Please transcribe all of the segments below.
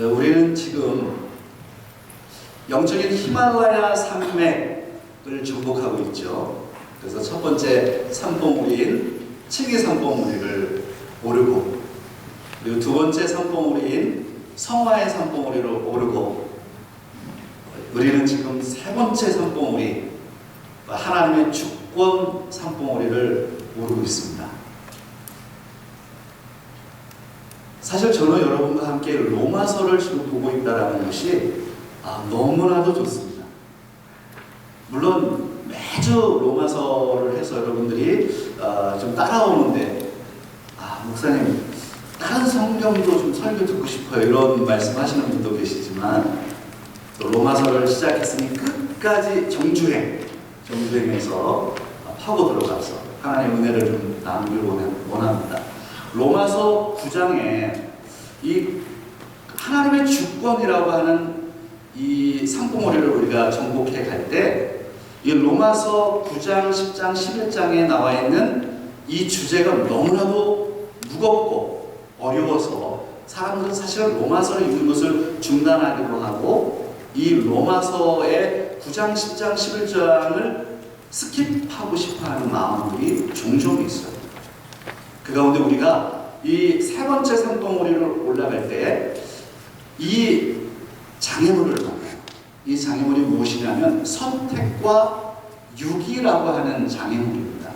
우리는 지금 영적인 히말라야 산맥을 정복하고 있죠. 그래서 첫 번째 산봉우리인 칠기 산봉우리를 오르고, 그리고 두 번째 산봉우리인 성화의 산봉우리를 오르고, 우리는 지금 세 번째 산봉우리, 하나님의 주권 산봉우리를 오르고 있습니다. 사실 저는 여러분과 함께 로마서를 지금 보고 있다는 것이 너무나도 좋습니다. 물론 매주 로마서를 해서 여러분들이 좀 따라오는데, 목사님 다른 성경도 좀 설교 듣고 싶어요, 이런 말씀하시는 분도 계시지만, 또 로마서를 시작했으니 끝까지 정주행해서 파고 들어가서 하나님의 은혜를 좀 나누길 원합니다. 로마서 9장에 이 하나님의 주권이라고 하는 이 산봉우리를 우리가 정복해 갈 때, 이 로마서 9장, 10장, 11장에 나와 있는 이 주제가 너무나도 무겁고 어려워서 사람들은 사실은 로마서를 읽는 것을 중단하기도 하고, 이 로마서의 9장, 10장, 11장을 스킵하고 싶어하는 마음들이 종종 있어요. 그 가운데 우리가 이 세 번째 산봉우리를 올라갈 때 이 장애물을 만나요. 이 장애물이 무엇이냐면 선택과 유기라고 하는 장애물입니다.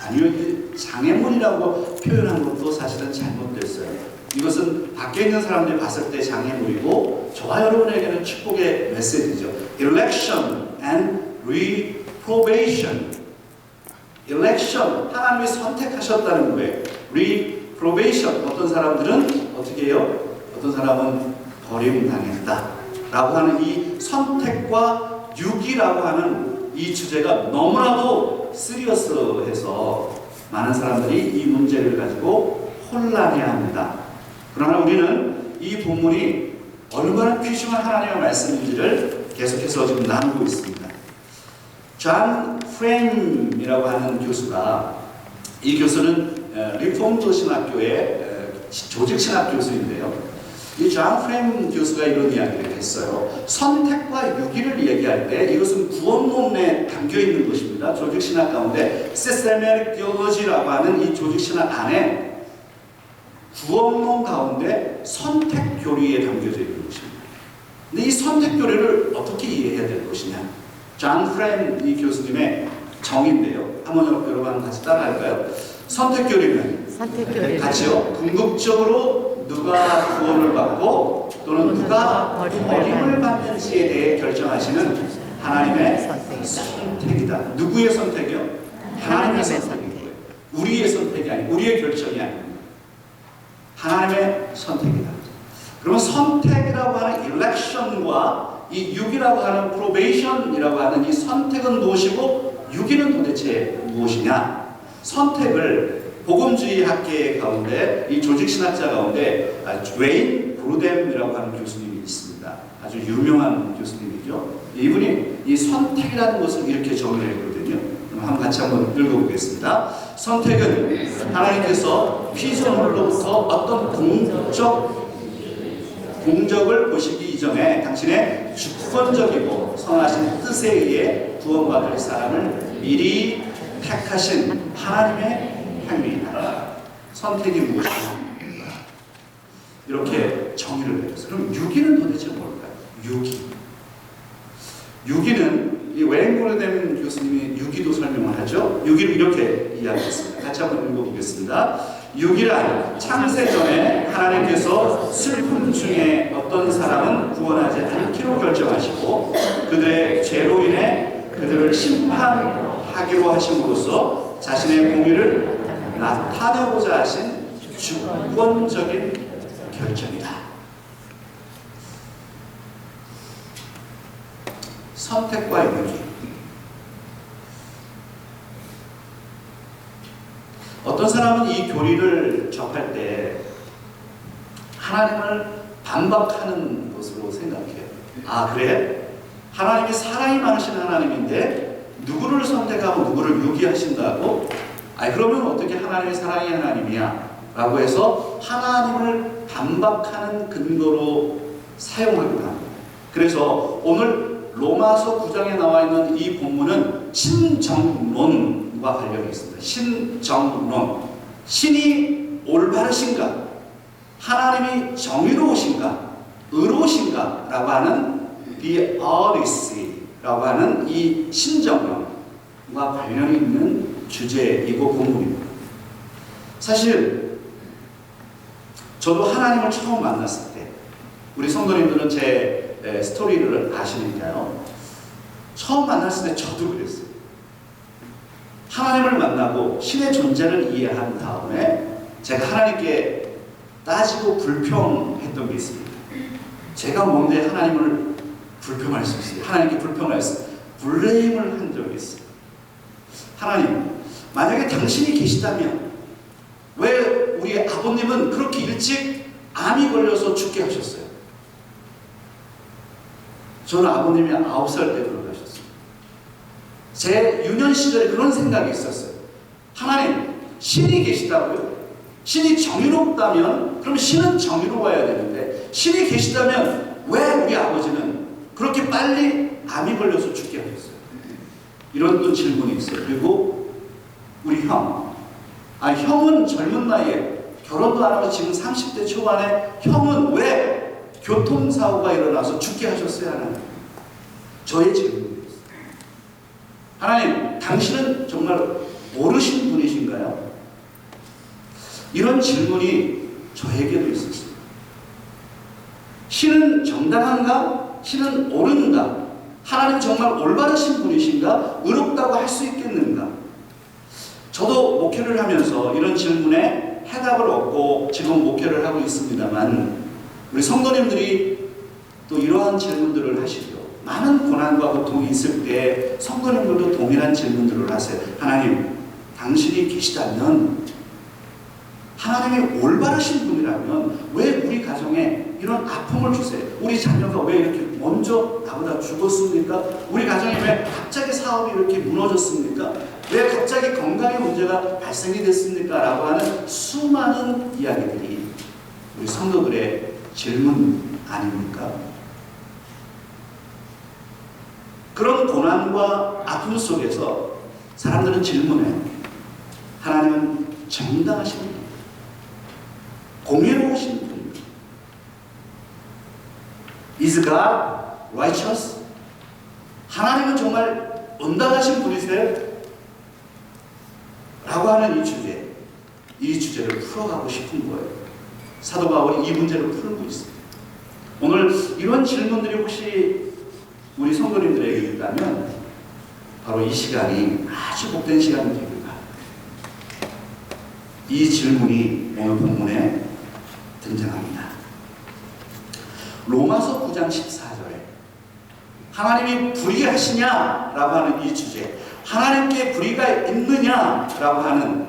아니면 장애물이라고 표현한 것도 사실은 잘못됐어요. 이것은 밖에 있는 사람들이 봤을 때 장애물이고, 저와 여러분에게는 축복의 메시지죠. Election and reprobation. Election, 하나님이 선택하셨다는 거예요. Reprobation, 어떤 사람들은 어떻게 해요? 어떤 사람은 버림당했다 라고 하는 이 선택과 유기라고 하는 이 주제가 너무나도 시리어스해서 많은 사람들이 이 문제를 가지고 혼란해합니다. 그러나 우리는 이 본문이 얼마나 귀중한 하나님의 말씀인지를 계속해서 지금 나누고 있습니다. 존 프레임이라고 하는 교수가, 이 교수는 리폼드 신학교의 조직신학 교수인데요, 이 존 프레임 교수가 이런 이야기를 했어요. 선택과 유기를 얘기할 때 이것은 구원론에 담겨있는 것입니다. 조직신학 가운데 Systematic Theology라고 하는 이 조직신학 안에 구원론 가운데 선택교리에 담겨져 있는 것입니다. 근데 이 선택교리를 어떻게 이해해야 될 것이냐, 존 프레임 이 교수님의 정의인데요. 한번 여러분 같이 따라할까요? 선택교리는 같이요. 궁극적으로 누가 구원을 받고 또는 누가 버림을 받는지에 대해 결정하시는 하나님의 선택이다. 누구의 선택이요? 하나님의 선택인 거예요. 우리의 선택이 아니고, 우리의 결정이 아닙니다. 하나님의 선택이다. 그러면 선택이라고 하는 election과 이 유기라고 하는 probation이라고 하는 이 선택은 무엇이고 유기는 도대체 무엇이냐? 선택을 복음주의 학계 가운데, 이 조직신학자 가운데 웨인 브루뎀이라고 하는 교수님이 있습니다. 아주 유명한 교수님이죠. 이분이 이 선택이라는 것을 이렇게 정의를 했거든요. 그럼 같이 한번 읽어보겠습니다. 선택은 하나님께서 피조물로부터 어떤 공적을 보시기 이전에 당신의 주권적이고 선하신 뜻에 의해 구원받을 사람을 미리 택하신 하나님의 행위이다. 선택이 무엇이냐? 이렇게 정의를 내렸어요. 그럼 유기는 도대체 뭘까요? 유기는 이 웨인 브루뎀 교수님이 유기도 설명을 하죠. 유기를 이렇게 이야기했습니다. 같이 한번 읽어보겠습니다. 유기란 창세 전에 하나님께서 슬픔 중에 어떤 사람은 구원하지 않기로 결정하시고 그들의 죄로 인해 그들을 심판하기로 하심으로써 자신의 공의를 나타내고자 하신 주권적인 결정이다. 선택과 유기. 어떤 사람은 이 교리를 접할 때 하나님을 반박하는 것으로 생각해요. 그래? 하나님이 사랑이 많으신 하나님인데 누구를 선택하고 누구를 유기하신다고? 그러면 어떻게 하나님이 사랑의 하나님이야? 라고 해서 하나님을 반박하는 근거로 사용하기도 합니다. 그래서 오늘 로마서 9장에 나와 있는 이 본문은 신정론과 관련이 있습니다. 신정론. 신이 올바르신가? 하나님이 정의로우신가? 의로우신가? 라고 하는 the Odyssey라고 하는 이 신정론과 관련이 있는 주제이고 본문입니다. 사실 저도 하나님을 처음 만났을 때, 우리 성도님들은 제 스토리를 아시니까요. 처음 만났을 때 저도 그랬어요. 하나님을 만나고 신의 존재를 이해한 다음에 제가 하나님께 따지고 불평했던 게 있습니다. 제가 뭔데 하나님을 불평할 수 있어요? 하나님께 불평할 수 있어요? 블레임을 한 적이 있어요. 하나님, 만약에 당신이 계시다면 왜 우리 아버님은 그렇게 일찍 암이 걸려서 죽게 하셨어요? 저는 아버님이 9살 때 돌아가셨어요. 제 유년 시절에 그런 생각이 있었어요. 하나님, 신이 계시다고요? 신이 정의롭다면 그럼 신은 정의로워야 되는데 신이 계시다면 왜 우리 아버지는 그렇게 빨리 암이 걸려서 죽게 하셨어요? 이런 또 질문이 있어요. 그리고 우리 형은 젊은 나이에 결혼도 안 하고 지금 30대 초반에 형은 왜 교통사고가 일어나서 죽게 하셨어요? 하나님. 저의 질문이었어요. 하나님, 당신은 정말 모르신 분이신가요? 이런 질문이 저에게도 있었어요. 신은 정당한가? 신은 옳은가? 하나님 정말 올바르신 분이신가? 의롭다고 할 수 있겠는가? 저도 목회를 하면서 이런 질문에 해답을 얻고 지금 목회를 하고 있습니다만 우리 성도님들이 또 이러한 질문들을 하시죠. 많은 고난과 고통이 있을 때 성도님들도 동일한 질문들을 하세요. 하나님, 당신이 계시다면, 하나님이 올바르신 분이라면 왜 우리 가정에 이런 아픔을 주세요? 우리 자녀가 왜 이렇게 먼저 나보다 죽었습니까? 우리 가정에 왜 갑자기 사업이 이렇게 무너졌습니까? 왜 갑자기 건강에 문제가 발생이 됐습니까? 라고 하는 수많은 이야기들이 우리 성도들의 질문 아닙니까? 그런 고난과 아픔 속에서 사람들은 질문해요. 하나님은 정당하신 분, 공의로우신 분입니다. Is God righteous? 하나님은 정말 온당하신 분이세요? 라고 하는 이 주제를 풀어가고 싶은 거예요. 사도 바울이 이 문제를 풀고 있습니다. 오늘 이런 질문들이 혹시 우리 성도님들에게 있다면 바로 이 시간이 아주 복된 시간이 됩니다. 이 질문이 오늘 본문에 등장합니다. 로마서 9장 14절에 하나님이 불의하시냐라고 하는 이 주제, 하나님께 불의가 있느냐라고 하는,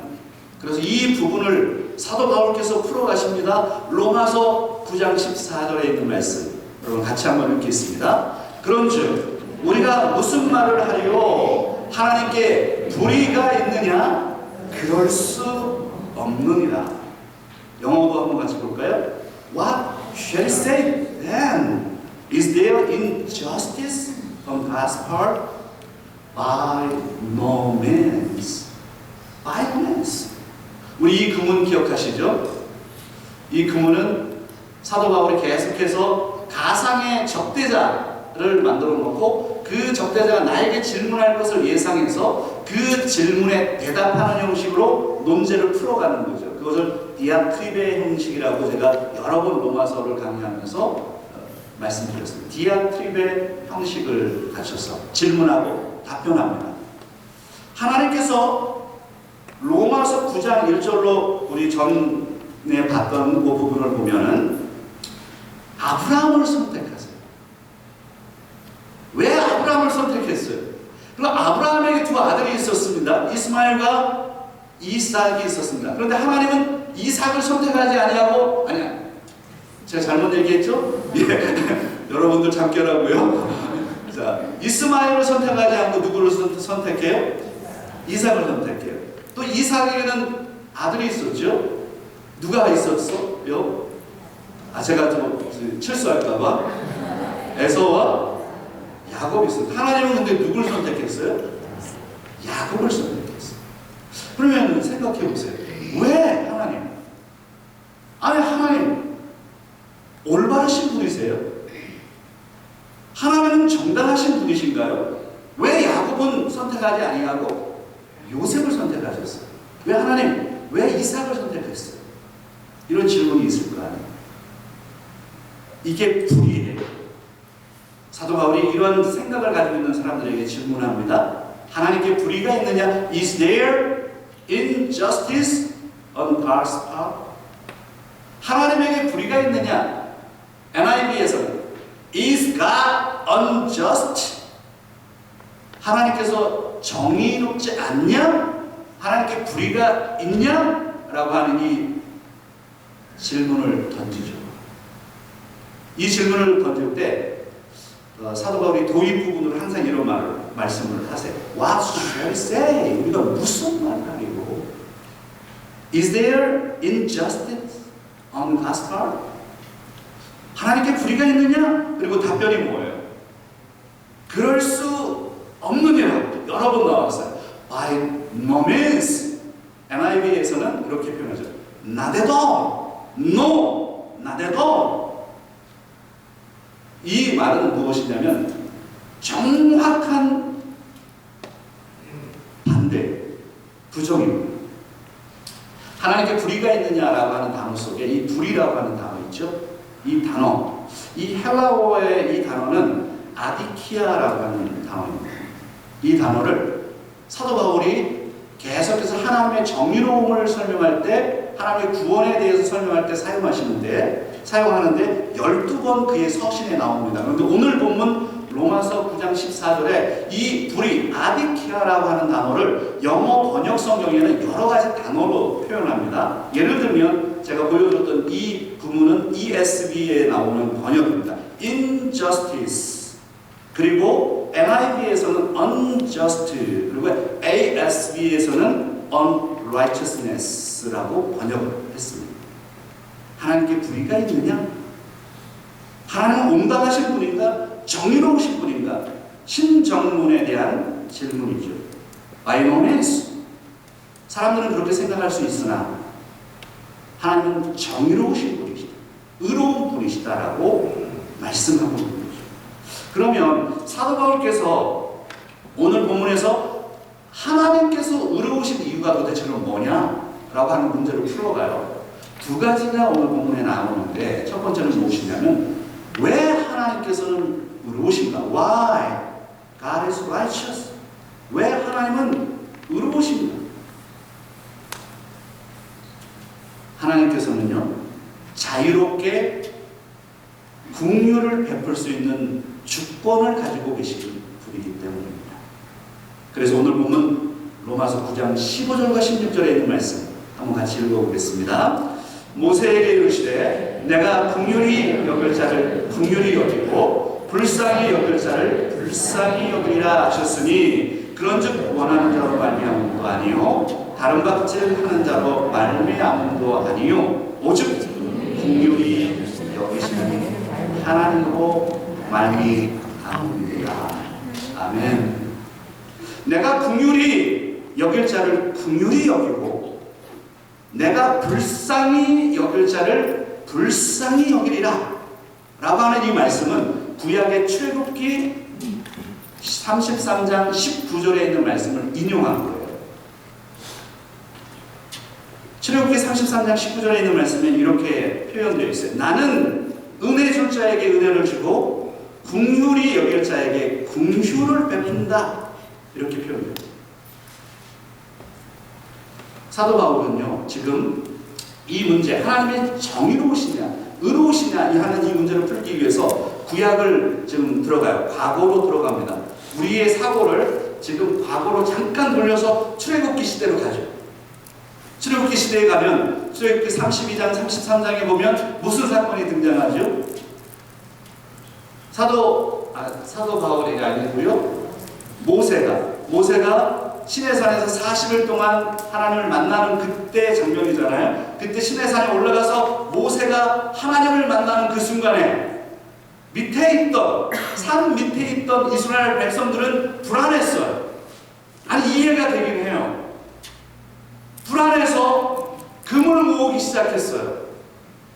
그래서 이 부분을 사도 바울께서 풀어가십니다. 로마서 9장 14절에 있는 말씀 여러분 같이 한번 읽겠습니다. 그런즉 우리가 무슨 말을 하리요? 하나님께 불의가 있느냐? 그럴 수 없느니라. 영어도 한번 같이 볼까요? What shall I say then? Is there injustice on God's part? By no means. By no means. 우리 이 금문 기억하시죠? 이 금문은 사도 바울이 계속해서 가상의 적대자를 만들어 놓고 그 적대자가 나에게 질문할 것을 예상해서 그 질문에 대답하는 형식으로 논제를 풀어가는 거죠. 그것을 디아트리베 형식이라고 제가 여러 번 로마서를 강의하면서 말씀드렸습니다. 디아트리베 형식을 갖춰서 질문하고 답변합니다. 하나님께서 로마서 9장 1절로 우리 전에 봤던 그 부분을 보면은 아브라함을 선택하세요. 왜 아브라함을 선택했어요? 그럼 아브라함에게 두 아들이 있었습니다. 이스마엘과 이삭이 있었습니다. 그런데 하나님은 이삭을 선택하지 아니하고, 아니야, 제가 잘못 얘기했죠? 예. 여러분들 참견하고요. 자, 이스마엘을 선택하지 않고 누구를 선택해요? 이삭을 선택해요. 또 이삭에게는 아들이 있었죠? 누가 있었어요? 제가 좀 실수할까봐 에서와 야곱이 있어요. 하나님은 근데 누굴 선택했어요? 야곱을 선택했어요. 그러면 생각해 보세요. 왜 하나님? 아니 하나님 올바르신 분이세요? 하나님은 정당하신 분이신가요? 왜 야곱은 선택하지 아니하고 요셉을 선택하셨어요? 왜 하나님 왜 이삭을 선택했어요? 이런 질문이 있을 거 아니에요. 이게 불이에요. 사도 바울이 이런 생각을 가지고 있는 사람들에게 질문합니다. 하나님께 불의가 있느냐? Is there injustice on God's part? 하나님에게 불의가 있느냐? NIV에서는 Is God unjust? 하나님께서 정의롭지 않냐? 하나님께 불의가 있냐? 라고 하는 이 질문을 던지죠. 이 질문을 던질 때 사도 바울이 도입 부분으로 항상 이런 말씀을 하세요. What should I say? 우리가 무슨 말을 하리고? Is there injustice on God's part? 하나님께 불의가 있느냐? 그리고 답변이 뭐예요? 그럴 수 없느냐라고 여러 번 나왔어요. By no means. NIV에서는 이렇게 표현하죠. Not at all. No, not at all. 이 말은 무엇이냐면 정확한 반대, 부정입니다. 하나님께 불의가 있느냐라고 하는 단어 속에 이 불의라고 하는 단어 있죠? 이 단어, 이 헬라어의 이 단어는 아디키아라고 하는 단어입니다. 이 단어를 사도 바울이 계속해서 하나님의 정의로움을 설명할 때, 하나님의 구원에 대해서 설명할 때 사용하는데 12번 그의 서신에 나옵니다. 그런데 오늘 본문 로마서 9장 14절에 이 불의, 아디키아라고 하는 단어를 영어 번역 성경에는 여러 가지 단어로 표현합니다. 예를 들면 제가 보여줬던 이 구문은 ESV에 나오는 번역입니다. Injustice. 그리고 NIV에서는 unjust, 그리고 ASV에서는 unrighteousness라고 번역을 했습니다. 하나님께 불의가 있느냐? 하나님은 온당하신 분인가? 정의로우신 분인가? 신정문에 대한 질문이죠. By no means. 사람들은 그렇게 생각할 수 있으나 하나님은 정의로우신 분이시다. 의로운 분이시다라고 말씀하고 있는 거죠. 그러면 사도 바울께서 오늘 본문에서 하나님께서 의로우신 이유가 도대체 뭐냐라고 하는 문제를 풀어가요. 두 가지가 오늘 본문에 나오는데 첫 번째는 무엇이냐면 왜 하나님께서는 의로우신가? Why? God is righteous. 왜 하나님은 의로우신가? 하나님께서는요 자유롭게 긍휼을 베풀 수 있는 주권을 가지고 계신 분이기 때문입니다. 그래서 오늘 보면 로마서 9장 15절과 16절에 있는 말씀 한번 같이 읽어보겠습니다. 모세에게 이르시되 내가 긍휼히 여길 자를 긍휼히 여기고 불쌍히 여길 자를 불쌍히 여기리라 하셨으니 그런즉 원하는 자로 말미암음도 아니요 다른 박질 하는 자로 말미암음도 아니요 오직 긍휼히 여기시는 하나님으로 말미암음이라. 아멘. 내가 긍휼히 여길 자를 긍휼히 여기고 내가 불쌍히 여길 자를 불쌍히 여기리라 라고 하는 이 말씀은 구약의 출애굽기 33장 19절에 있는 말씀을 인용한 거예요. 출애굽기 33장 19절에 있는 말씀에 이렇게 표현되어 있어요. 나는 은혜 줄 자에게 은혜를 주고 긍휼히 여길 자에게 긍휼을 베푼다. 이렇게 표현합니다. 사도 바울은요 지금 이 문제 하나님의 정의로우시냐 의로우시냐 하는 이 문제를 풀기 위해서 구약을 지금 들어가요. 과거로 들어갑니다. 우리의 사고를 지금 과거로 잠깐 돌려서 출애굽기 시대로 가죠. 출애굽기 시대에 가면 출애굽기 32장 33장에 보면 무슨 사건이 등장하죠? 사도 바울이 아니고요 모세가 시내산에서 40일 동안 하나님을 만나는 그때 장면이잖아요. 그때 시내산에 올라가서 모세가 하나님을 만나는 그 순간에 산 밑에 있던 이스라엘 백성들은 불안했어요. 아니, 이해가 되긴 해요. 불안해서 금을 모으기 시작했어요.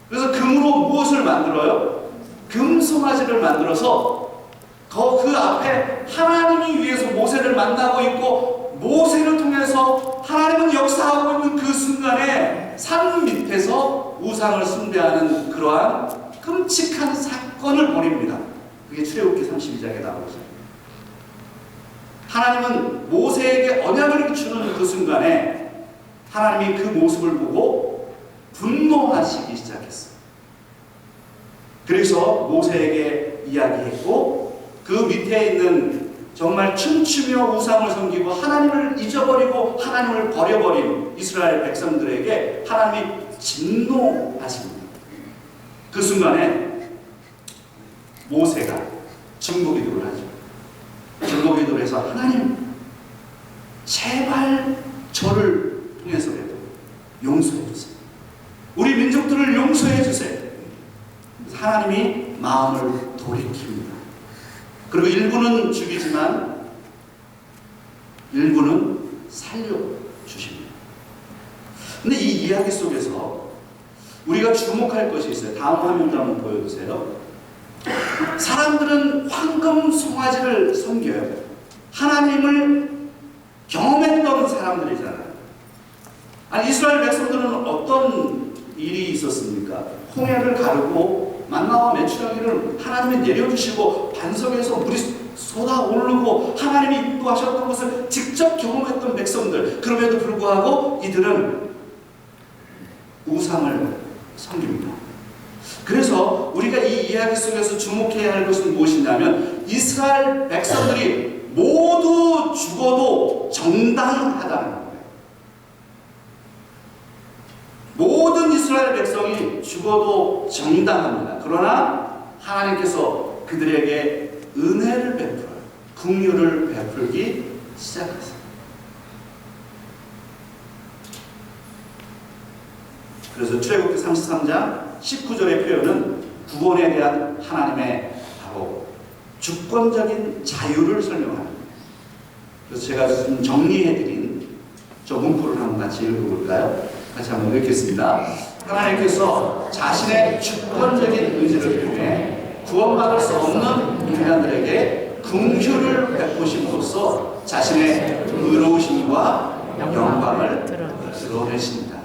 그래서 금으로 무엇을 만들어요? 금 송아지를 만들어서 그 앞에 하나님이 위해서 모세를 만나고 있고, 모세를 통해서 하나님은 역사하고 있는 그 순간에 산 밑에서 우상을 숭배하는 그러한 끔찍한 사건을 벌입니다. 그게 출애굽기 32장에 나오죠. 하나님은 모세에게 언약을 주는 그 순간에 하나님이 그 모습을 보고 분노하시기 시작했어요. 그래서 모세에게 이야기했고, 그 밑에 있는 정말 춤추며 우상을 섬기고 하나님을 잊어버리고 하나님을 버려버린 이스라엘 백성들에게 하나님이 진노하십니다. 그 순간에 모세가 중보기도를 하죠. 중보기도를 해서 하나님, 제발 저를 통해서라도 용서해 주세요. 우리 민족들을 용서해 주세요. 하나님이 마음을 돌이킵니다. 그리고 일부는 죽이지만 일부는 살려주십니다. 근데 이 이야기 속에서 우리가 주목할 것이 있어요. 다음 화면도 한번 보여주세요. 사람들은 황금 송아지를 섬겨요. 하나님을 경험했던 사람들이잖아요. 아니, 이스라엘 백성들은 어떤 일이 있었습니까? 홍해를 가르고 만나와 메추라기를 하나님이 내려주시고 반석에서 물이 쏟아오르고 하나님이 인도하셨던 것을 직접 경험했던 백성들. 그럼에도 불구하고 이들은 우상을 섬깁니다. 그래서 우리가 이 이야기 속에서 주목해야 할 것은 무엇이냐면, 이스라엘 백성들이 모두 죽어도 정당하다는 거예요. 모든 이스라엘 백성이 죽어도 정당합니다. 그러나 하나님께서 그들에게 은혜를 베풀어요. 긍휼을 베풀기 시작하세요. 그래서 출애굽기 33장 19절의 표현은 구원에 대한 하나님의 바로 주권적인 자유를 설명합니다. 그래서 제가 좀 정리해드린 저 문구를 한번 같이 읽어볼까요? 같이 한번 읽겠습니다. 하나님께서 자신의 주권적인 의지를 통해 구원받을 수 없는 인간들에게 긍휼을 베푸심으로써 자신의 의로우심과 영광을 드러내십니다.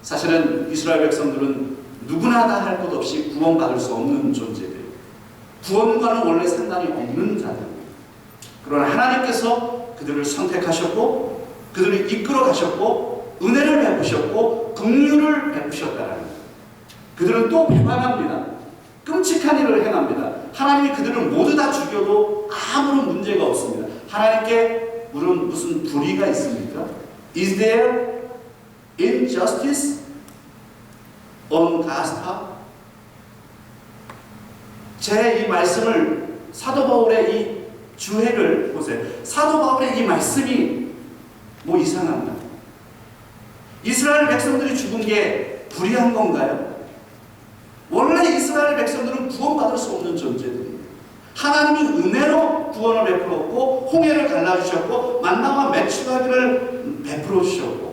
사실은 이스라엘 백성들은 누구나 다 할 것 없이 구원받을 수 없는 존재들, 구원과는 원래 상관이 없는 자들. 그러나 하나님께서 그들을 선택하셨고 그들을 이끌어 가셨고 은혜를 베푸셨고 긍휼을 베푸셨다는 거예요. 그들은 또 배반합니다. 끔찍한 일을 행합니다. 하나님이 그들을 모두 다 죽여도 아무런 문제가 없습니다. 하나님께 무슨 불의가 있습니까? Is there injustice on God's part? 제 이 말씀을, 사도 바울의 이 주해를 보세요. 사도 바울의 이 말씀이 뭐 이상합니다. 이스라엘 백성들이 죽은 게 불의한 건가요? 원래 이스라엘 백성들은 구원받을 수 없는 존재들입니다. 하나님이 은혜로 구원을 베풀었고 홍해를 갈라주셨고 만나와 메추라기를 베풀어 주셨고,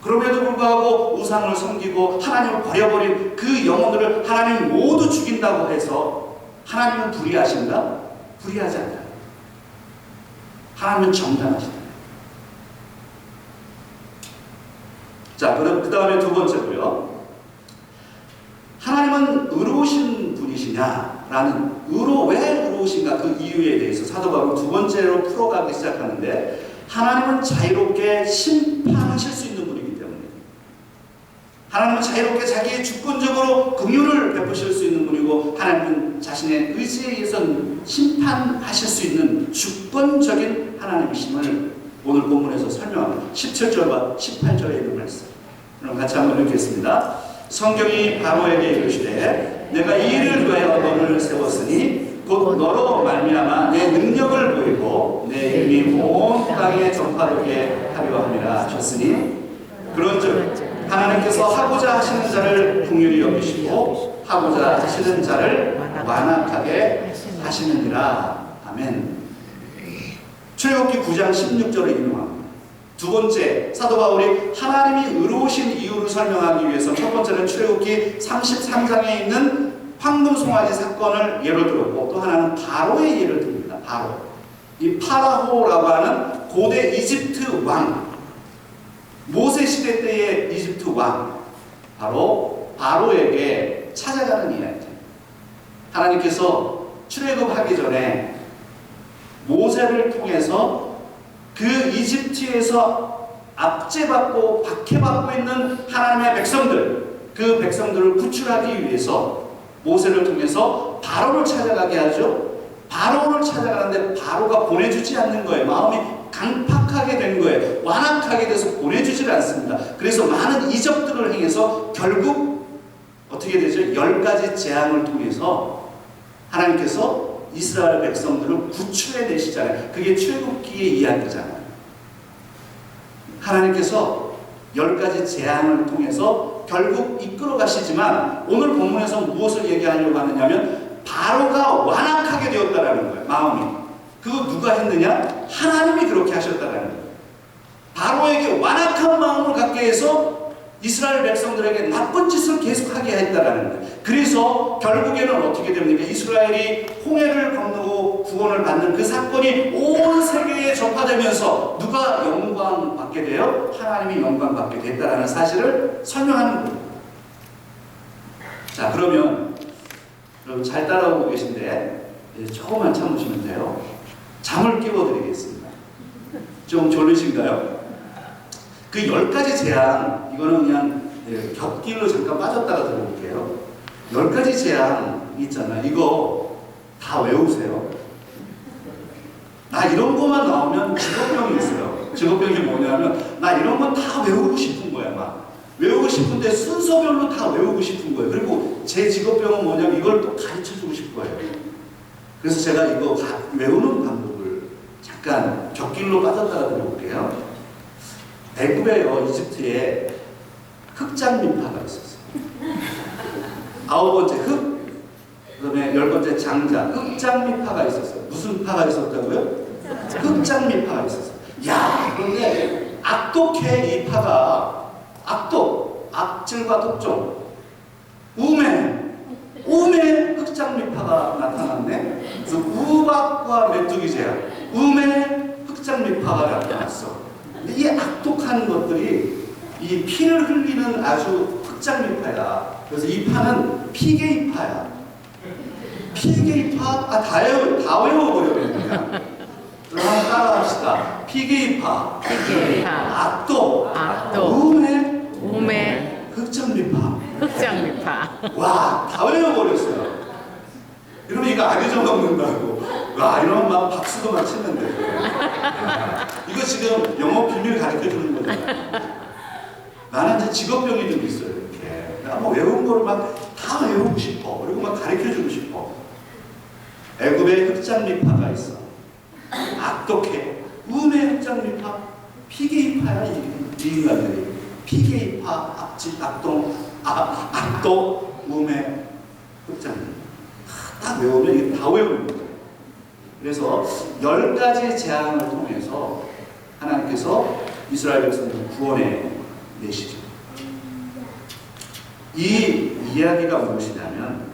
그럼에도 불구하고 우상을 섬기고 하나님을 버려버린 그 영혼들을 하나님 모두 죽인다고 해서 하나님은 불의하신가? 불의하지 않다. 하나님은 정당하시다. 자, 그럼 그 다음에 두 번째고요. 하나님은 의로우신 분이시냐라는, 왜 의로우신가 그 이유에 대해서 사도 바울은 두 번째로 풀어가기 시작하는데, 하나님은 자유롭게 심판하실 수 있는 분이기 때문에, 하나님은 자유롭게 자기의 주권적으로 긍휼을 베푸실 수 있는 분이고, 하나님은 자신의 의지에 의해서 심판하실 수 있는 주권적인 하나님이심을 오늘 본문에서 설명합니다. 17절과 18절에 있는 말씀. 그럼 같이 한번 읽겠습니다. 성경이 바로에게 이르시되 내가 이 일을 위하여 너를 세웠으니 곧 너로 말미암아 내 능력을 보이고 내 이름이 온 땅에 전파되게 하려 함이라 하셨으니 그런즉 하나님께서 하고자 하시는 자를 긍휼히 여기시고 하고자 하시는 자를 완악하게 하시느니라. 아멘. 출애굽기 9장 16절을 인용합니다. 두 번째, 사도 바울이 하나님이 의로우신 이유를 설명하기 위해서 첫 번째는 출애굽기 33장에 있는 황금 송아지 사건을 예로 들었고, 또 하나는 바로의 예를 듭니다. 바로. 이 파라호라고 하는 고대 이집트 왕, 모세 시대 때의 이집트 왕, 바로 바로에게 찾아가는 이야기입니다. 하나님께서 출애굽하기 전에 모세를 통해서 그 이집트에서 압제받고 박해받고 있는 하나님의 백성들, 그 백성들을 구출하기 위해서 모세를 통해서 바로를 찾아가게 하죠. 바로를 찾아가는데 바로가 보내주지 않는 거예요. 마음이 강팍하게 된 거예요. 완악하게 돼서 보내주질 않습니다. 그래서 많은 이적들을 행해서 결국 어떻게 되죠? 10가지 재앙을 통해서 하나님께서 이스라엘 백성들을 구출해내시잖아요. 그게 출애굽기의 이야기잖아요. 하나님께서 10가지 재앙을 통해서 결국 이끌어 가시지만, 오늘 본문에서 무엇을 얘기하려고 하느냐면 바로가 완악하게 되었다라는 거예요. 마음이. 그거 누가 했느냐? 하나님이 그렇게 하셨다라는 거예요. 바로에게 완악한 마음을 갖게 해서 이스라엘 백성들에게 나쁜 짓을 계속하게 했다라는 거예요. 그래서 결국에는 어떻게 됩니까? 이스라엘이 홍해를 건너고 구원을 받는 그 사건이 온 세계에 전파되면서 누가 영광 받게 돼요? 하나님이 영광 받게 됐다라는 사실을 설명하는 겁니다. 자, 그러면 여러분 잘 따라오고 계신데 조금만 참으시면 돼요. 잠을 깨워드리겠습니다. 좀 졸리신가요? 그 10가지 재앙, 이거는 그냥 곁길로 잠깐 빠졌다가 들어볼게요. 10가지 재앙 있잖아요. 이거 다 외우세요. 나 이런 거만 나오면 직업병이 있어요. 직업병이 뭐냐면 나 이런 건 다 외우고 싶은 거야. 막 외우고 싶은데 순서별로 다 외우고 싶은 거예요. 그리고 제 직업병은 뭐냐면 이걸 또 가르쳐주고 싶어요. 그래서 제가 이거 외우는 방법을 잠깐 곁길로 빠졌다가 들어볼게요. 애굽에요, 이집트에 흑장미파가 있었어요. 9번째 흑, 그 다음에 10번째 장자, 흑장미파가 있었어요. 무슨 파가 있었다고요? 흑장미파가 있었어요. 야, 그런데 악독해. 이 파가 악독, 악질과 독종, 우매 흑장미파가 나타났네. 그래서 우박과 메뚜기 재앙, 우매 흑장미파가 나타났어. 이 악독한 것들이 이 피를 흘리는 아주 흑장미파야. 그래서 이 파는 피게이파야. 피게이파, 다 외워버려요. 그냥. 그럼 한번 따라합시다. 피게이파, 악독, 우매, 흑장미파. 와, 다 외워버렸어요. 이러면 이거 안 잊어먹는다고. 와, 이러면 막 박수도 막 치는데. 이거 지금 영어 비밀 가르쳐 주는 거잖아요. 나는 이제 직업병이 좀 있어요. 이렇게. 뭐 외운 거를 막 다 외우고 싶어. 그리고 막 가르쳐 주고 싶어. 애굽에 흑장미파가 있어. 악독해. 우매 흑장미파. 피게이파야, 이 인간들이. 피게이파, 악독, 우매, 흑장미파. 딱 외우면 이게 다 외우는 거예요. 그래서 10가지 재앙을 통해서 하나님께서 이스라엘 백성들을 구원해 내시죠. 이 이야기가 무엇이냐면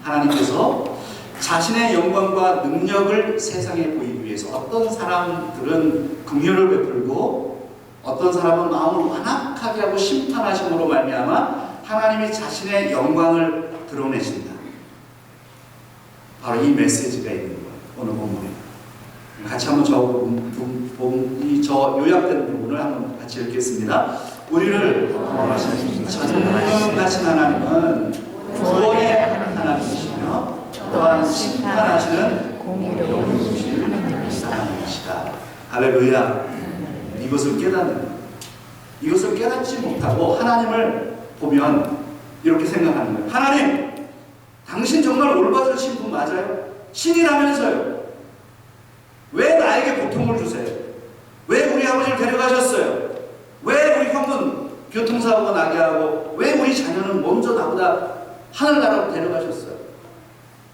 하나님께서 자신의 영광과 능력을 세상에 보이기 위해서 어떤 사람들은 긍휼을 베풀고 어떤 사람은 마음을 완악하게 하고 심판하심으로 말미암아 하나님이 자신의 영광을 드러내신다. 바로 이 메시지가 있는 거예요. 오늘 본문에. 같이 한번 저 요약된 부분을 한번 같이 읽겠습니다. 우리를 전능하신 하나님은 구원의 하나님이시며 또한 심판하시는 공의로우신 하나님이시다. 할렐루야. 이것을 깨닫지 못하고 하나님을 보면 이렇게 생각하는 거예요. 하나님, 당신 정말 올바르신 분 맞아요? 신이라면서요. 왜 나에게 고통을 주세요? 왜 우리 아버지를 데려가셨어요? 왜 우리 형은 교통사고가 나게 하고 왜 우리 자녀는 먼저 나보다 하늘나라로 데려가셨어요?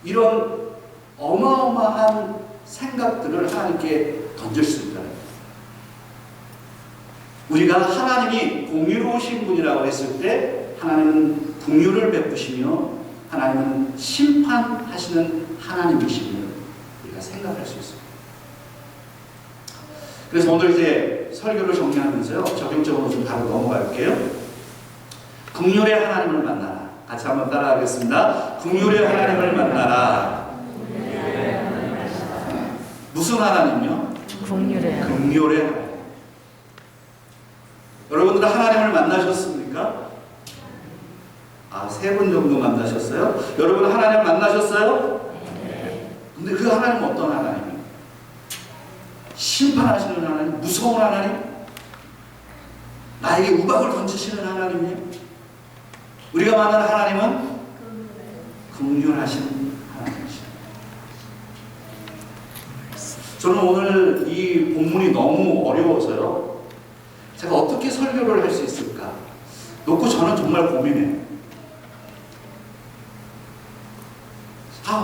이런 어마어마한 생각들을 하나님께 던질 수 있다는 거예요. 우리가 하나님이 공의로우신 분이라고 했을 때 하나님은 긍휼을 베푸시며 하나님은 심판하시는 하나님이심을 우리가 생각할 수 있습니다. 그래서 오늘 이제 설교를 정리하면서요, 적용적으로 좀 바로 넘어갈게요. 긍휼의 하나님을 만나라. 같이 한번 따라하겠습니다. 긍휼의 하나님을 만나라. 무슨 하나님요? 긍휼의 하나님. 여러분들은 하나님을 만나셨습니까? 아, 3분 정도 만나셨어요? 여러분 하나님 만나셨어요? 네. 근데 그 하나님은 어떤 하나님이에요? 심판하시는 하나님? 무서운 하나님? 나에게 우박을 던지시는 하나님이에요? 우리가 만나는 하나님은 긍휼하신 하나님이시죠. 저는 오늘 이 본문이 너무 어려워서요, 제가 어떻게 설교를 할 수 있을까 놓고 저는 정말 고민해요.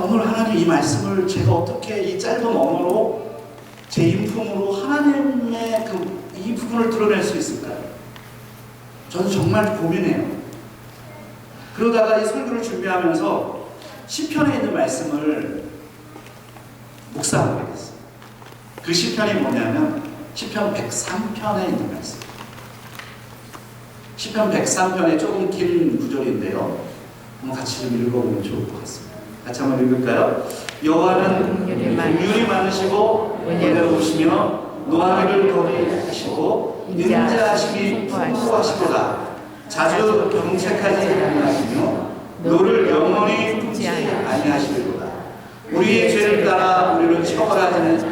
오늘 하나님 이 말씀을 제가 어떻게 이 짧은 언어로 제 인품으로 하나님의 이 부분을 드러낼 수 있을까요? 저는 정말 고민해요. 그러다가 이 설교를 준비하면서 시편에 있는 말씀을 묵상하게 됐어요. 그 시편이 뭐냐면 시편 103편에 있는 말씀. 시편 103편에 조금 긴 구절인데요, 한번 같이 좀 읽어보면 좋을 것 같습니다. 같이 한번 읽을까요? 여호와는 긍휼이 많으시고 은혜로우시며 노하기를 거리 하시고 인자하심이 풍부하시도다. 자주 경책하지 아니하시며 노를 영원히 품지 아니하시리로다. 우리의 죄를 따라 우리를 처벌하지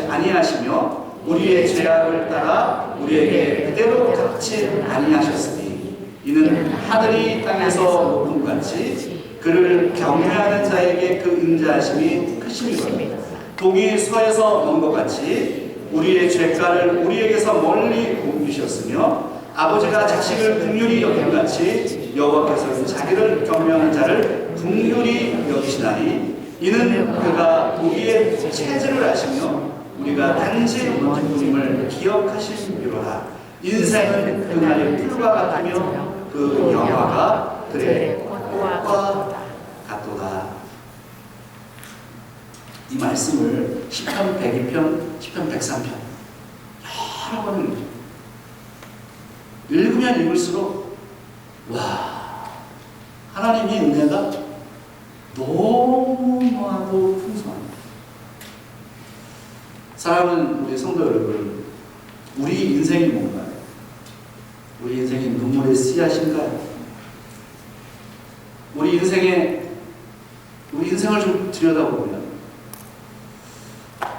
아니하시며 우리의 죄악을 따라 우리에게 그대로 갚지 아니하셨으니 이는 하늘이 땅에서 높음같이 그를 경외하는 자에게 그 인자하심이 크심이로다. 동이 서에서 먼 것 같이 우리의 죄가를 우리에게서 멀리 옮기셨으며 아버지가 자식을 긍휼히 여김같이 여호와께서는 자기를 경외하는 자를 긍휼히 여기시나니 이는 그가 우리의 체질을 아시며 우리가 단지 못함을 기억하시리로다. 인생은 그날의 풀과 같으며 그 영화가 그의 꽃과 같도다. 이 말씀을 시편 102편, 시편 103편 여러 번을 읽으면 읽을수록 와, 하나님의 은혜가 너무나도 풍성합니다. 사랑하는 우리 성도 여러분, 우리 인생이 뭔가요? 우리 인생이 눈물의 씨앗인가요? 우리 인생을 좀 들여다보면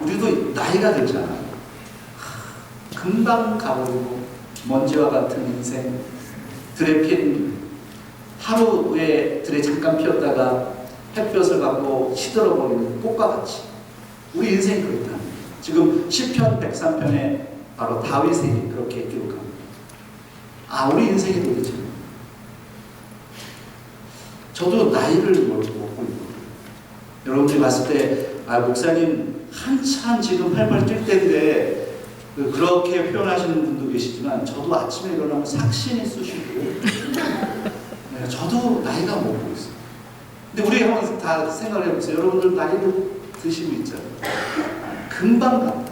우리도 나이가 들잖아요. 금방 가버리고 먼지와 같은 인생, 들에 핀 하루에 들에 잠깐 피었다가 햇볕을 받고 시들어버리는 꽃과 같이 우리 인생이 그렇다. 지금 시편 103편에 바로 다윗이 그렇게 기록합니다. 우리 인생이 도대체 저도 나이를 먹고 있고, 여러분들이 봤을 때 목사님 한참 지금 활발 뛸 때인데 그렇게 표현하시는 분도 계시지만 저도 아침에 일어나면 삭신이 쑤시고 저도 나이가 먹고 있어요. 근데 우리 한번 다 생각을 해보세요. 여러분들 나이를 드시고 있잖아요. 금방 갑니다.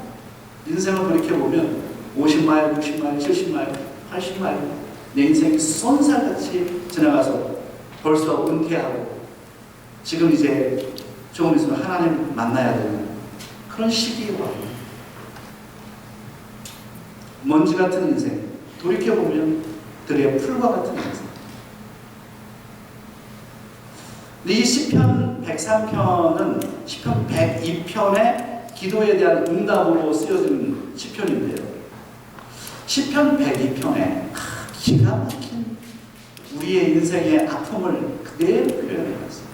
인생을 그렇게 보면 50마일, 60마일, 70마일, 80마일 내 인생이 쏜살같이 지나가서 벌써 은퇴하고 지금 이제 조금 있으면 하나님 만나야 되는 그런 시기에 와요. 먼지 같은 인생, 돌이켜보면 들의 풀과 같은 인생. 근데 이 시편 103편은 시편 102편의 기도에 대한 응답으로 쓰여진 시편인데요, 시편 102편에 기가 막힌 우리의 인생의 아픔을 그대로 표현해놨어요.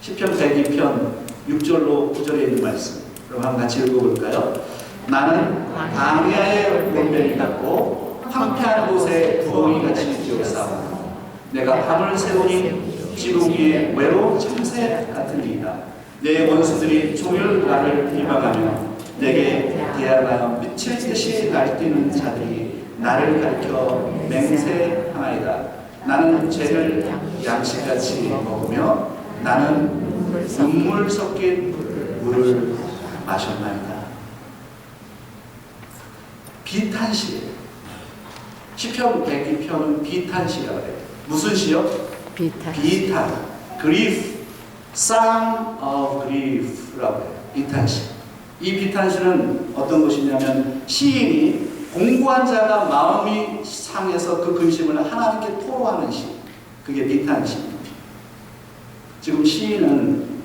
시편 102편 6절로 9절에 있는 말씀. 그럼 한번 같이 읽어볼까요? 나는 광야의 골짜기 같고 황폐한 곳에 부엉이 같이 뛰어싸우고 내가 밤을 새우니 지붕 위에 외로운 참새 같으니이다. 내 원수들이 종일 나를 비방하며 내게 대항하여 미칠 듯이 날뛰는 자들이 나를 가리켜 맹세하나이다. 나는 죄를 양식같이 먹으며 나는 눈물 섞인 물을 마셨나이다. 비탄시예요. 시편 102편은 비탄시라고 해요. 무슨 시요? 비탄. 비탄. grief. Song of grief라고 해요. 비탄시. 이 비탄시는 어떤 것이냐면 시인이 공고한 자가 마음이 상해서 그 근심을 하나님께 토로하는 시. 그게 비탄시입니다. 지금 시인은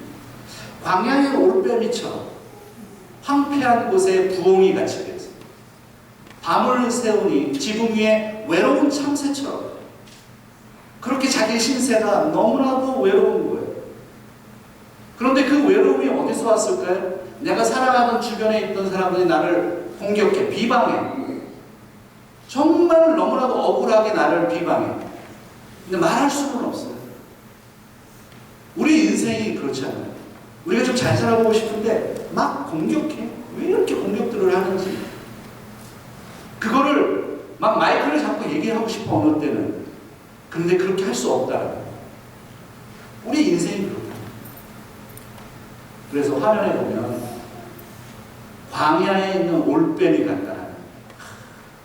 광야의 올빼미처럼 황폐한 곳에 부엉이 같이 돼서 밤을 새우니 지붕 위에 외로운 참새처럼 그렇게 자기 신세가 너무나도 외로운 거예요. 그런데 그 외로움이 어디서 왔을까요? 내가 살아가던 주변에 있던 사람들이 나를 공격해, 비방해. 정말 너무나도 억울하게 나를 비방해. 근데 말할 수는 없어요. 우리 인생이 그렇잖아요. 우리가 좀 잘 살아보고 싶은데 막 공격해. 왜 이렇게 공격들을 하는지. 그거를 막 마이크를 잡고 얘기하고 싶어 어느 때는. 근데 그렇게 할 수 없다. 우리 인생이 그렇다. 그래서 화면에 보면 광야에 있는 올빼미 같다.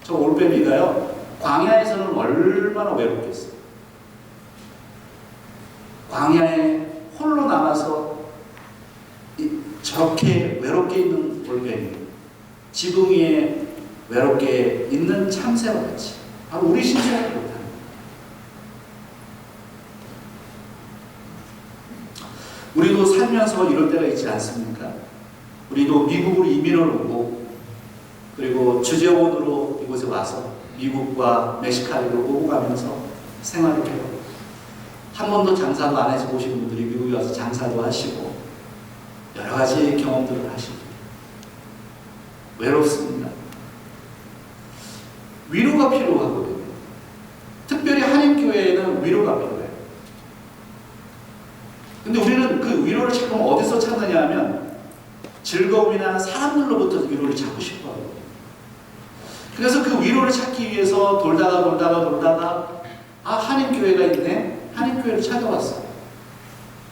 저 올빼미가요, 광야에서는 얼마나 외롭겠어요. 광야에 홀로 남아서 저렇게 외롭게 있는 올빼미, 지붕 위에 외롭게 있는 참새와 같이 바로 우리 신세가 그렇다. 우리도 살면서 이럴 때가 있지 않습니까? 우리도 미국으로 이민을 오고 그리고 주재원으로 이곳에 와서 미국과 멕시카리로 오고 가면서 생활을 해요. 한 번도 장사도 안 해서 오신 분들이 미국에 와서 장사도 하시고 여러 가지 경험들을 하시고 외롭습니다. 위로가 필요하거든요. 특별히 한인교회에는 위로가 필요해요. 근데 우리는 그 위로를 자꾸 어디서 찾느냐 하면 즐거움이나 사람들로부터 위로를 찾고 싶어요. 그래서 그 위로를 찾기 위해서 돌다가 한인교회가 있네. 한인교회를 찾아왔어.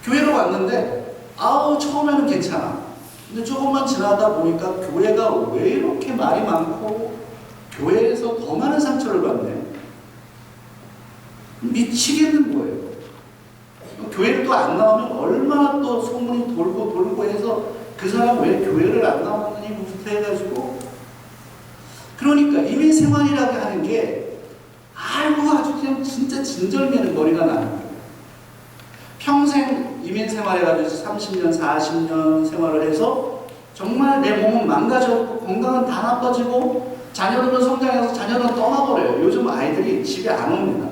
교회로 왔는데 처음에는 괜찮아. 근데 조금만 지나다 보니까 교회가 왜 이렇게 말이 많고 교회에서 더 많은 상처를 받네. 미치겠는 거예요. 교회를 또 안 나오면 얼마나 또 소문이 돌고 해서 그 사람 왜 교회를 안 나오느니부터 해가지고, 그러니까 이민 생활이라고 하는 게 아주 그냥 진짜 진절미는 머리가 나는 거예요. 평생 이민 생활해가지고 30년, 40년 생활을 해서 정말 내 몸은 망가졌고 건강은 다 나빠지고 자녀들은 성장해서 자녀들은 떠나버려요. 요즘 아이들이 집에 안 옵니다.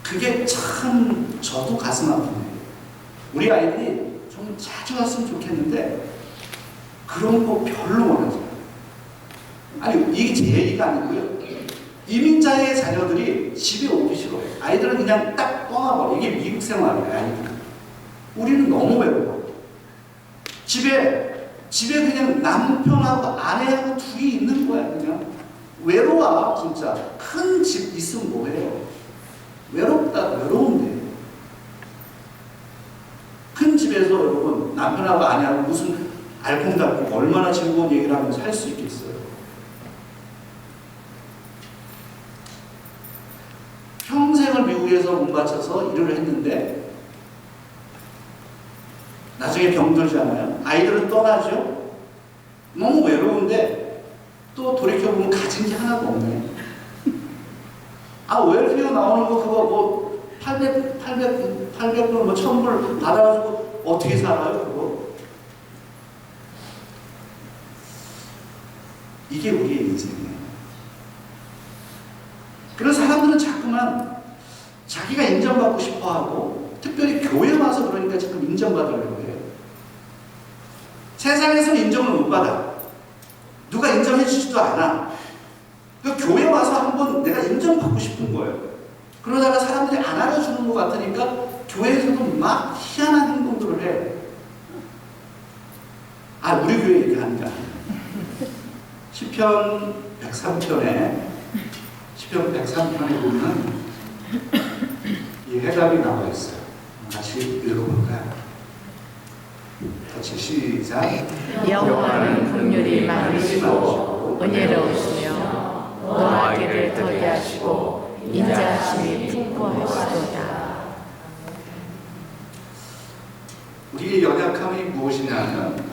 그게 참 저도 가슴 아프네요. 우리 아이들이 좀 자주 왔으면 좋겠는데 그런 거 별로 원하지 않아요. 아니 이게 제 얘기가 아니고요. 이민자의 자녀들이 집에 오기 싫어요. 아이들은 그냥 딱 떠나버려. 이게 미국 생활이에요. 아이들. 우리는 너무 외로워. 집에 그냥 남편하고 아내하고 둘이 있는 거야. 그냥 외로워. 진짜 큰 집 있으면 뭐해요. 외로운데. 큰 집에서 여러분 남편하고 아내하고 무슨 알콩달콩 얼마나 즐거운 얘기를 하면서 살 수 있겠어요. 평생을 미국에서 몸 바쳐서 일을 했는데 나중에 병들잖아요. 아이들은 떠나죠. 너무 외로운데 또 돌이켜보면 가진 게 하나도 없네. 웰페어 나오는 거 그거 뭐 800불 뭐 1000불 받아가지고 어떻게 살아요 그거? 이게 우리의 인생이에요. 그래서 사람들은 자꾸만 자기가 인정받고 싶어하고 특별히 교회 와서 그러니까 자꾸 인정받으려고 해요. 세상에서는 인정을 못 받아. 누가 인정해 주지도 않아. 그러니까 교회 와서 한번 내가 인정받고 싶은 거예요. 그러다가 사람들이 안 알아주는 것 같으니까 교회에서도 막 희한한 행동들을 해. 우리 교회 얘기하는 게 아니야. 시편 103편에 보면 이 해답이 나와 있어요. 같이 읽어볼까요? 같이 시작. 여호와는 긍휼이 많으시고 은혜로우시며 노하기를 더디하시고 인자하심이 풍부하시도다. 우리의 연약함이 무엇이냐면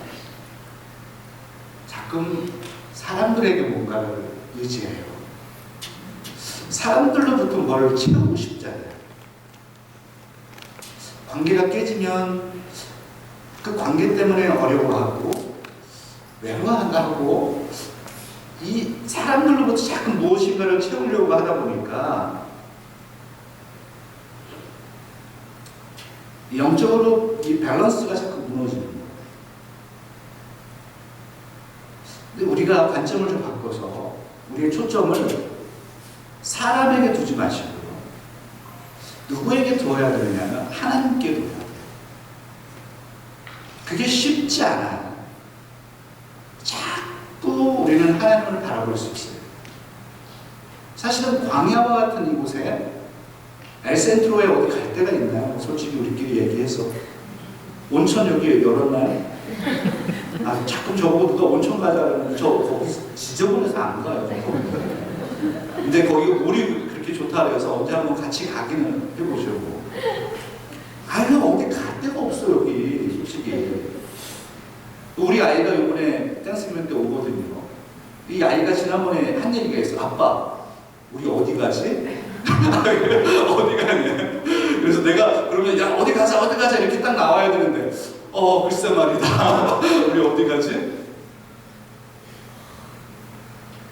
가끔 사람들에게 뭔가를 의지해요. 사람들로부터 뭘 채우고 싶잖아요. 관계가 깨지면 그 관계 때문에 어려워하고 외로워하고 이 사람들로부터 자꾸 무엇인가를 채우려고 하다 보니까 영적으로 이 밸런스가 자꾸 무너지는 거예요. 근데 우리가 관점을 좀 바꿔서 우리의 초점을 사람에게 두지 마시고 누구에게 두어야 되느냐면 하나님께 두어야 돼요. 그게 쉽지 않아요. 자꾸 우리는 하나님을 바라볼 수 있어요. 사실은 광야와 같은 이곳에 엘센트로에 어디 갈 데가 있나요? 솔직히 우리끼리 얘기해서 온천 여기 열었나요? 자꾸 저보고 누가 온천 가자면 저 거기 지저분해서 안 가요. 근데 거기 물이 그렇게 좋다 그래서 언제 한번 같이 가기는 해보려고. 어디 갈 데가 없어 여기 솔직히. 우리 아이가 이번에 땡스기면 때 오거든요. 이 아이가 지난번에 한 얘기가 있어. 아빠 우리 어디 가지? 어디 가냐? 그래서 내가 그러면 야 어디 가자 이렇게 딱 나와야 되는데 글쎄 말이다. 우리 어디 가지?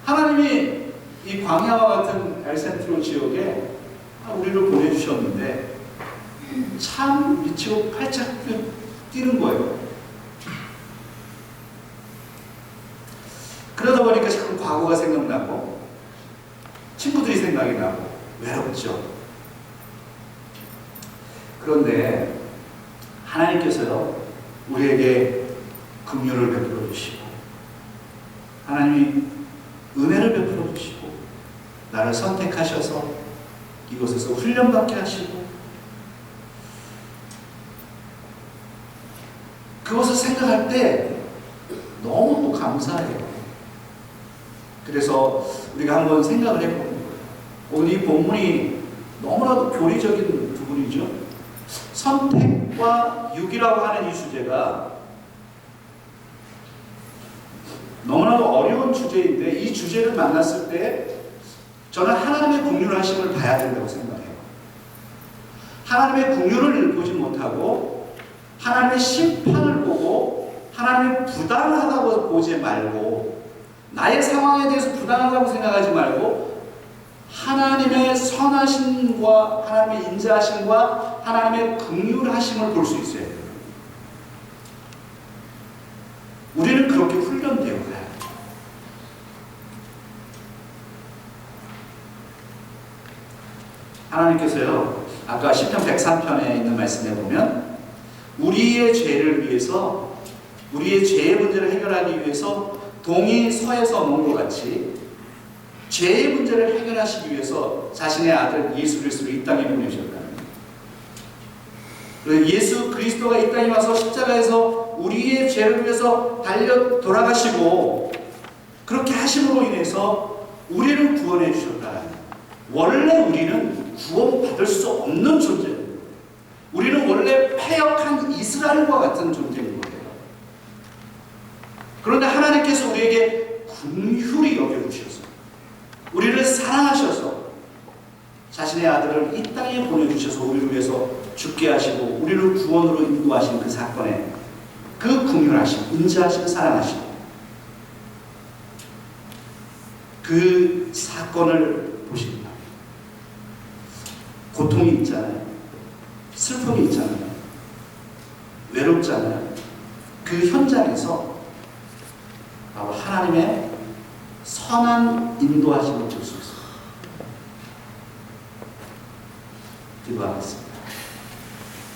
하나님이 이 광야와 같은 엘센트로 지역에 우리를 보내주셨는데 참 미치고 팔짝 뛰는 거예요. 그러다 보니까 자꾸 과거가 생각나고 친구들이 생각이 나고 외롭죠. 그런데 하나님께서요 우리에게 긍휼을 베풀어 주시고 하나님이 은혜를 베풀어 주시고 나를 선택하셔서 이곳에서 훈련받게 하시고 그것을 생각할 때 너무 감사해요. 그래서 우리가 한번 생각을 해보는 거예요. 오늘 이 본문이 너무나도 교리적인 부분이죠. 선택과 육이라고 하는 이 주제가 너무나도 어려운 주제인데 이 주제를 만났을 때 저는 하나님의 긍휼하심을 봐야 된다고 생각해요. 하나님의 긍휼을 보지 못하고 하나님의 심판을 보고 하나님의 부당하다고 보지 말고 나의 상황에 대해서 부당하다고 생각하지 말고 하나님의 선하심과 하나님의 인자하심과 하나님의 긍휼하심을 볼 수 있어야 돼요. 우리는 그렇게 훈련되어 가요. 하나님께서요 아까 시편 103편에 있는 말씀에 보면 우리의 죄를 위해서 우리의 죄의 문제를 해결하기 위해서 동이 서에서 놓은 것 같이 죄의 문제를 해결하시기 위해서 자신의 아들 예수 그리스도를 이 땅에 보내셨다는 거예요. 예수 그리스도가 이 땅에 와서 십자가에서 우리의 죄를 위해서 달려 돌아가시고 그렇게 하심으로 인해서 우리를 구원해 주셨다는 거예요. 원래 우리는 구원받을 수 없는 존재예요. 우리는 원래 패역한 이스라엘과 같은 존재인 거예요. 그런데 하나님께서 우리에게 긍휼히 여겨주셔서 우리를 사랑하셔서 자신의 아들을 이 땅에 보내주셔서 우리를 위해서 죽게 하시고 우리를 구원으로 인도하신 그 사건에 그 긍휼하심, 인자하심, 사랑하심 그 사건을 보십니다. 고통이 있잖아요. 슬픔이 있잖아요. 외롭잖아요. 그 현장에서 바로 하나님의 선한 인도하심을 줄 수 있습니다. 기도하겠습니다.